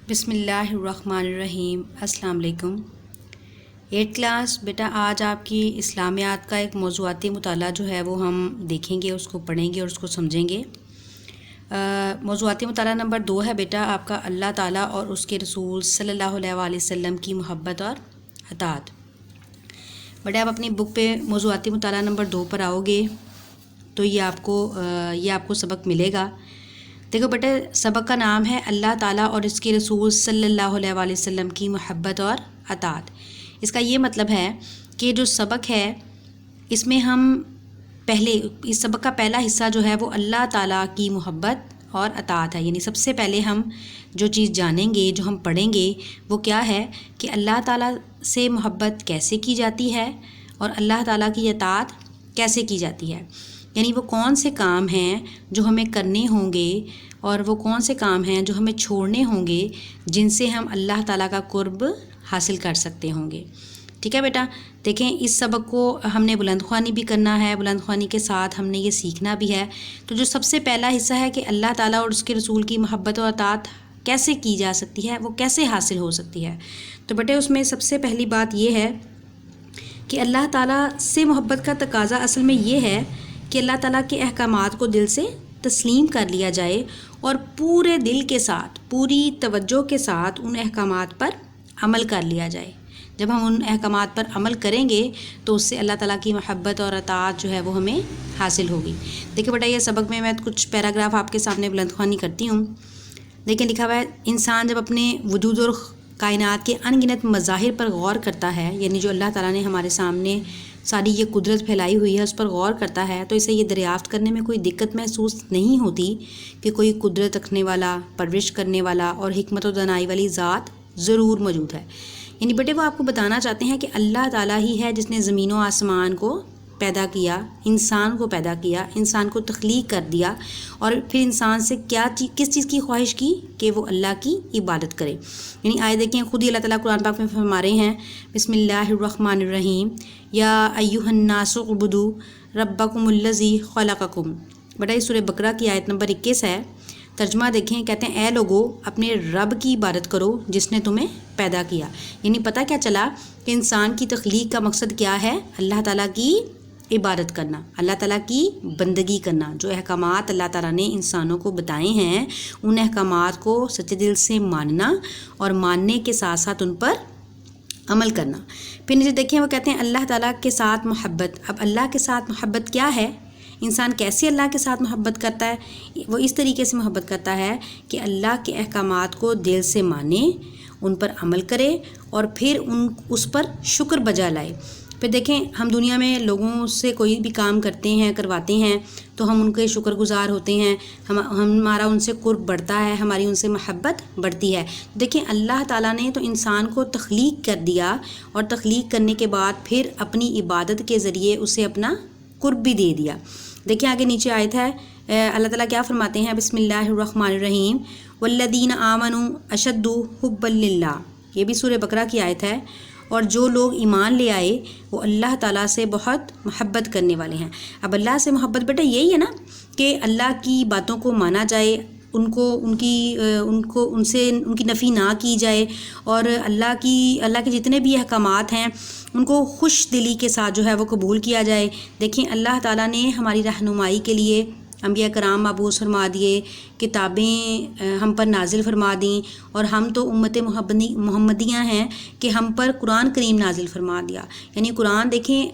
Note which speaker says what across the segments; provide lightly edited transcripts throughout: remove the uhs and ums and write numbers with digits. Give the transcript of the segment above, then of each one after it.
Speaker 1: بسم اللہ الرحمن الرحیم۔ السلام علیکم۔ 8 کلاس بیٹا، آج آپ کی اسلامیات کا ایک موضوعاتی مطالعہ جو ہے وہ ہم دیکھیں گے، اس کو پڑھیں گے اور اس کو سمجھیں گے۔ موضوعاتی مطالعہ نمبر 2 ہے بیٹا آپ کا اللہ تعالیٰ اور اس کے رسول صلی اللہ علیہ وآلہ وسلم کی محبت اور اطاعت۔ بیٹا آپ اپنی بک پہ موضوعاتی مطالعہ نمبر 2 پر آؤ گے تو یہ آپ کو سبق ملے گا۔ دیکھو بیٹا، سبق کا نام ہے اللہ تعالیٰ اور اس کے رسول صلی اللہ علیہ وآلہ وسلم کی محبت اور اطاعت۔ اس کا یہ مطلب ہے کہ جو سبق ہے اس میں اس سبق کا پہلا حصہ جو ہے وہ اللہ تعالیٰ کی محبت اور اطاعت ہے، یعنی سب سے پہلے ہم جو چیز جانیں گے، جو ہم پڑھیں گے وہ کیا ہے کہ اللہ تعالیٰ سے محبت کیسے کی جاتی ہے اور اللہ تعالیٰ کی اطاعت کیسے کی جاتی ہے، یعنی وہ کون سے کام ہیں جو ہمیں کرنے ہوں گے اور وہ کون سے کام ہیں جو ہمیں چھوڑنے ہوں گے جن سے ہم اللہ تعالیٰ کا قرب حاصل کر سکتے ہوں گے۔ ٹھیک ہے بیٹا، دیکھیں اس سبق کو ہم نے بلند خوانی بھی کرنا ہے، بلند خوانی کے ساتھ ہم نے یہ سیکھنا بھی ہے۔ تو جو سب سے پہلا حصہ ہے کہ اللہ تعالیٰ اور اس کے رسول کی محبت و اطاعت کیسے کی جا سکتی ہے، وہ کیسے حاصل ہو سکتی ہے، تو بیٹے اس میں سب سے پہلی بات یہ ہے کہ اللہ تعالیٰ سے محبت کا تقاضا اصل میں یہ ہے کہ اللہ تعالیٰ کے احکامات کو دل سے تسلیم کر لیا جائے اور پورے دل کے ساتھ، پوری توجہ کے ساتھ ان احکامات پر عمل کر لیا جائے۔ جب ہم ان احکامات پر عمل کریں گے تو اس سے اللہ تعالیٰ کی محبت اور اطاعت جو ہے وہ ہمیں حاصل ہوگی۔ دیکھیں بیٹا، یہ سبق میں کچھ پیراگراف آپ کے سامنے بلند خوانی کرتی ہوں۔ دیکھیں لکھا ہوا ہے، انسان جب اپنے وجود اور کائنات کے ان گنت مظاہر پر غور کرتا ہے، یعنی جو اللہ تعالیٰ نے ہمارے سامنے ساری یہ قدرت پھیلائی ہوئی ہے اس پر غور کرتا ہے، تو اسے یہ دریافت کرنے میں کوئی دقت محسوس نہیں ہوتی کہ کوئی قدرت رکھنے والا، پرورش کرنے والا اور حکمت و دانائی والی ذات ضرور موجود ہے۔ یعنی بیٹے وہ آپ کو بتانا چاہتے ہیں کہ اللہ تعالیٰ ہی ہے جس نے زمین و آسمان کو پیدا کیا، انسان کو پیدا کیا، انسان کو تخلیق کر دیا اور پھر انسان سے کس چیز کی خواہش کی کہ وہ اللہ کی عبادت کرے۔ یعنی آئے دیکھیں خود ہی اللہ تعالیٰ قرآن پاک میں فرما رہے ہیں، بسم اللہ الرحمن الرحیم، یا ایھا الناس اعبدوا ربکم الذی خلقکم۔ بیٹا یہ سورہ بقرہ کی آیت نمبر 21 ہے۔ ترجمہ دیکھیں، کہتے ہیں اے لوگو اپنے رب کی عبادت کرو جس نے تمہیں پیدا کیا۔ یعنی پتہ کیا چلا کہ انسان کی تخلیق کا مقصد کیا ہے؟ اللہ تعالیٰ کی عبادت کرنا، اللہ تعالیٰ کی بندگی کرنا۔ جو احکامات اللہ تعالیٰ نے انسانوں کو بتائے ہیں ان احکامات کو سچے دل سے ماننا اور ماننے کے ساتھ ساتھ ان پر عمل کرنا۔ پھر نیچے دیکھیں وہ کہتے ہیں اللہ تعالیٰ کے ساتھ محبت۔ اب اللہ کے ساتھ محبت کیا ہے؟ انسان کیسے اللہ کے ساتھ محبت کرتا ہے؟ وہ اس طریقے سے محبت کرتا ہے کہ اللہ کے احکامات کو دل سے مانے، ان پر عمل کرے اور پھر اس پر شکر بجا لائے۔ پھر دیکھیں ہم دنیا میں لوگوں سے کوئی بھی کام کرتے ہیں، کرواتے ہیں تو ہم ان کے شکر گزار ہوتے ہیں، ہمارا ان سے قرب بڑھتا ہے، ہماری ان سے محبت بڑھتی ہے۔ دیکھیں اللہ تعالیٰ نے تو انسان کو تخلیق کر دیا اور تخلیق کرنے کے بعد پھر اپنی عبادت کے ذریعے اسے اپنا قرب بھی دے دیا۔ دیکھیں آگے نیچے آیت ہے، اللہ تعالیٰ کیا فرماتے ہیں، بسم اللہ الرحمن الرحیم، والذین آمنوا اشد حبا للہ۔ یہ بھی سورہ بقرہ کی آیت ہے، اور جو لوگ ایمان لے آئے وہ اللہ تعالیٰ سے بہت محبت کرنے والے ہیں۔ اب اللہ سے محبت بیٹا یہی ہے نا کہ اللہ کی باتوں کو مانا جائے، ان کی نفی نہ کی جائے اور اللہ کے جتنے بھی احکامات ہیں ان کو خوش دلی کے ساتھ جو ہے وہ قبول کیا جائے۔ دیکھیں اللہ تعالیٰ نے ہماری رہنمائی کے لیے انبیاء کرام مبعوث فرما دیے، کتابیں ہم پر نازل فرما دیں، اور ہم تو امت محمدیہ ہیں کہ ہم پر قرآن کریم نازل فرما دیا۔ یعنی قرآن دیکھیں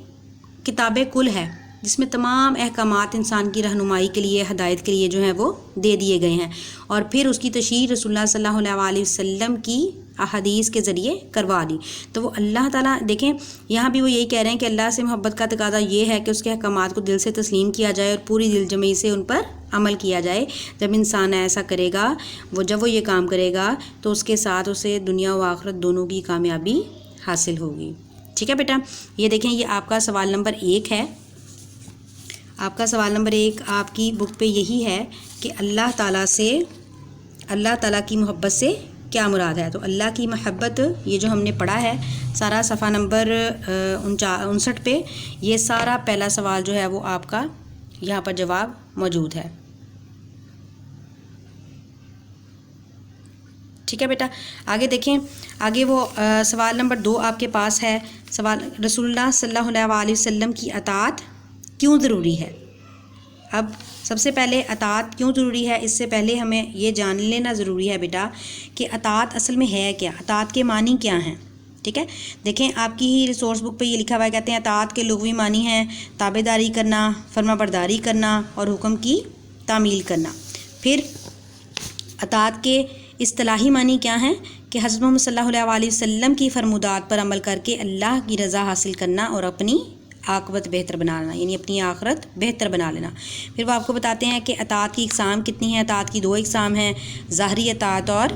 Speaker 1: کتاب کل ہے جس میں تمام احکامات انسان کی رہنمائی کے لیے، ہدایت کے لیے جو ہیں وہ دے دیے گئے ہیں، اور پھر اس کی تشریح رسول اللہ صلی اللہ علیہ وآلہ وسلم کی احادیث کے ذریعے کروا دی۔ تو وہ اللہ تعالیٰ دیکھیں یہاں بھی وہ یہی کہہ رہے ہیں کہ اللہ سے محبت کا تقاضا یہ ہے کہ اس کے احکامات کو دل سے تسلیم کیا جائے اور پوری دل جمعی سے ان پر عمل کیا جائے۔ جب انسان ایسا کرے گا، جب وہ یہ کام کرے گا تو اس کے ساتھ اسے دنیا و آخرت دونوں کی کامیابی حاصل ہوگی۔ ٹھیک ہے بیٹا، یہ دیکھیں یہ آپ کا سوال نمبر 1 ہے۔ آپ کا سوال نمبر 1 آپ کی بک پہ یہی ہے کہ اللہ تعالیٰ کی محبت سے کیا مراد ہے؟ تو اللہ کی محبت یہ جو ہم نے پڑھا ہے سارا صفحہ نمبر 59 پہ، یہ سارا پہلا سوال جو ہے وہ آپ کا یہاں پر جواب موجود ہے۔ ٹھیک ہے بیٹا. آگے دیکھیں، آگے وہ سوال نمبر 2 آپ کے پاس ہے. سوال، رسول اللہ صلی اللہ علیہ وسلم کی اطاعت کیوں ضروری ہے؟ اب سب سے پہلے اطاعت کیوں ضروری ہے، اس سے پہلے ہمیں یہ جان لینا ضروری ہے بیٹا کہ اطاعت اصل میں ہے کیا، اطاعت کے معنی کیا ہیں. ٹھیک ہے، دیکھیں آپ کی ہی ریسورس بک پہ یہ لکھا ہوا ہے، کہتے ہیں اطاعت کے لغوی معنی ہیں تابع داری کرنا، فرما برداری کرنا اور حکم کی تعمیل کرنا. پھر اطاعت کے اصطلاحی معنی کیا ہیں کہ حضرت محمد صلی اللہ علیہ وسلم کی فرمودات پر عمل کر کے اللہ کی رضا حاصل کرنا اور اپنی عاقبت بہتر بنا لینا، یعنی اپنی آخرت بہتر بنا لینا. پھر وہ آپ کو بتاتے ہیں کہ اطاعت کی اقسام کتنی ہیں. اطاعت کی 2 اقسام ہیں، ظاہری اطاعت اور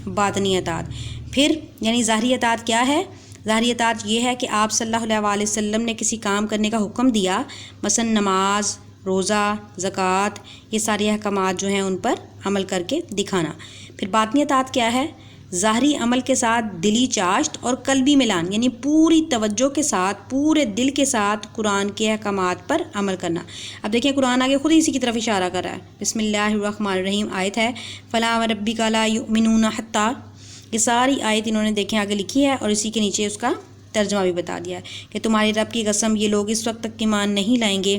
Speaker 1: باطنی اطاعت. پھر یعنی ظاہری اطاعت کیا ہے؟ ظاہری اطاعت یہ ہے کہ آپ صلی اللہ علیہ وسلم نے کسی کام کرنے کا حکم دیا، مثلا نماز، روزہ، زکوٰۃ، یہ سارے احکامات جو ہیں ان پر عمل کر کے دکھانا. پھر باطنی اطاعت کیا ہے؟ ظاہری عمل کے ساتھ دلی چاشت اور قلبی ملان، یعنی پوری توجہ کے ساتھ، پورے دل کے ساتھ قرآن کے احکامات پر عمل کرنا. اب دیکھیں قرآن آگے خود اسی کی طرف اشارہ کر رہا ہے. بسم اللہ الرحمن الرحیم آیت ہے، فَلَا وَرَبِّكَ لَا يُؤْمِنُونَ حَتَّىٰ. یہ ساری آیت انہوں نے دیکھیں آگے لکھی ہے اور اسی کے نیچے اس کا ترجمہ بھی بتا دیا ہے کہ تمہاری رب کی قسم یہ لوگ اس وقت تک ایمان نہیں لائیں گے.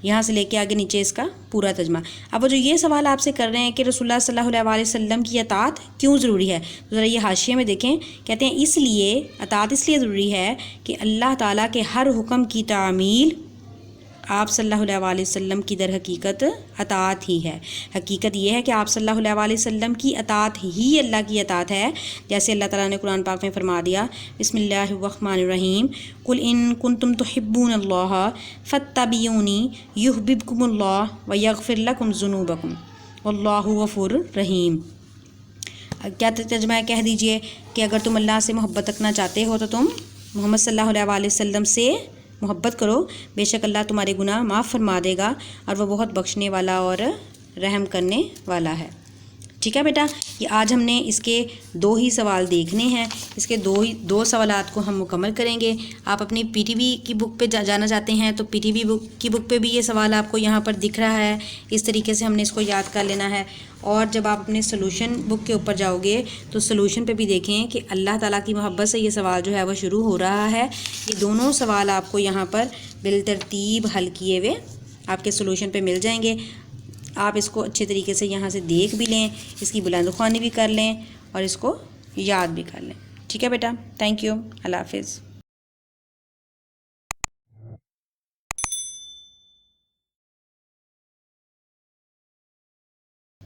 Speaker 1: یہاں سے لے کے آگے نیچے اس کا پورا ترجمہ. اب وہ جو یہ سوال آپ سے کر رہے ہیں کہ رسول اللہ صلی اللہ علیہ وسلم کی اطاعت کیوں ضروری ہے، تو ذرا یہ حاشیے میں دیکھیں. کہتے ہیں اس لیے اطاعت اس لیے ضروری ہے کہ اللہ تعالیٰ کے ہر حکم کی تعمیل آپ صلی اللہ علیہ وسلم کی در حقیقت اطاعت ہی ہے. حقیقت یہ ہے کہ آپ صلی اللہ علیہ وسلم کی اطاعت ہی اللہ کی اطاعت ہے. جیسے اللہ تعالیٰ نے قرآن پاک میں فرما دیا، بسم اللہ الرحمن الرحیم، قل ان کنتم تحبون اللہ فاتبعونی یحببکم اللہ ویغفر لکم ذنوبکم واللہ غفور رحیم. کیا ترجمہ ہے؟ کہہ دیجئے کہ اگر تم اللہ سے محبت رکھنا چاہتے ہو تو تم محمد صلی اللہ علیہ وسلم سے محبت کرو، بے شک اللہ تمہارے گناہ معاف فرما دے گا اور وہ بہت بخشنے والا اور رحم کرنے والا ہے. ٹھیک ہے بیٹا، یہ آج ہم نے اس کے 2 ہی سوال دیکھنے ہیں. اس کے 2 سوالات کو ہم مکمل کریں گے. آپ اپنی پی ٹی وی کی بک پہ جانا چاہتے ہیں تو پی ٹی وی کی بک پہ بھی یہ سوال آپ کو یہاں پر دکھ رہا ہے. اس طریقے سے ہم نے اس کو یاد کر لینا ہے. اور جب آپ اپنے سلوشن بک کے اوپر جاؤ گے تو سلوشن پہ بھی دیکھیں کہ اللہ تعالیٰ کی محبت سے یہ سوال جو ہے وہ شروع ہو رہا ہے. یہ دونوں سوال آپ کو یہاں پر بالترتیب حل کیے ہوئے آپ کے سلوشن پہ مل جائیں گے. آپ اس کو اچھے طریقے سے یہاں سے دیکھ بھی لیں، اس کی بلند خوانی بھی کر لیں اور اس کو یاد بھی کر لیں. ٹھیک ہے بیٹا، تھینک یو، اللہ حافظ.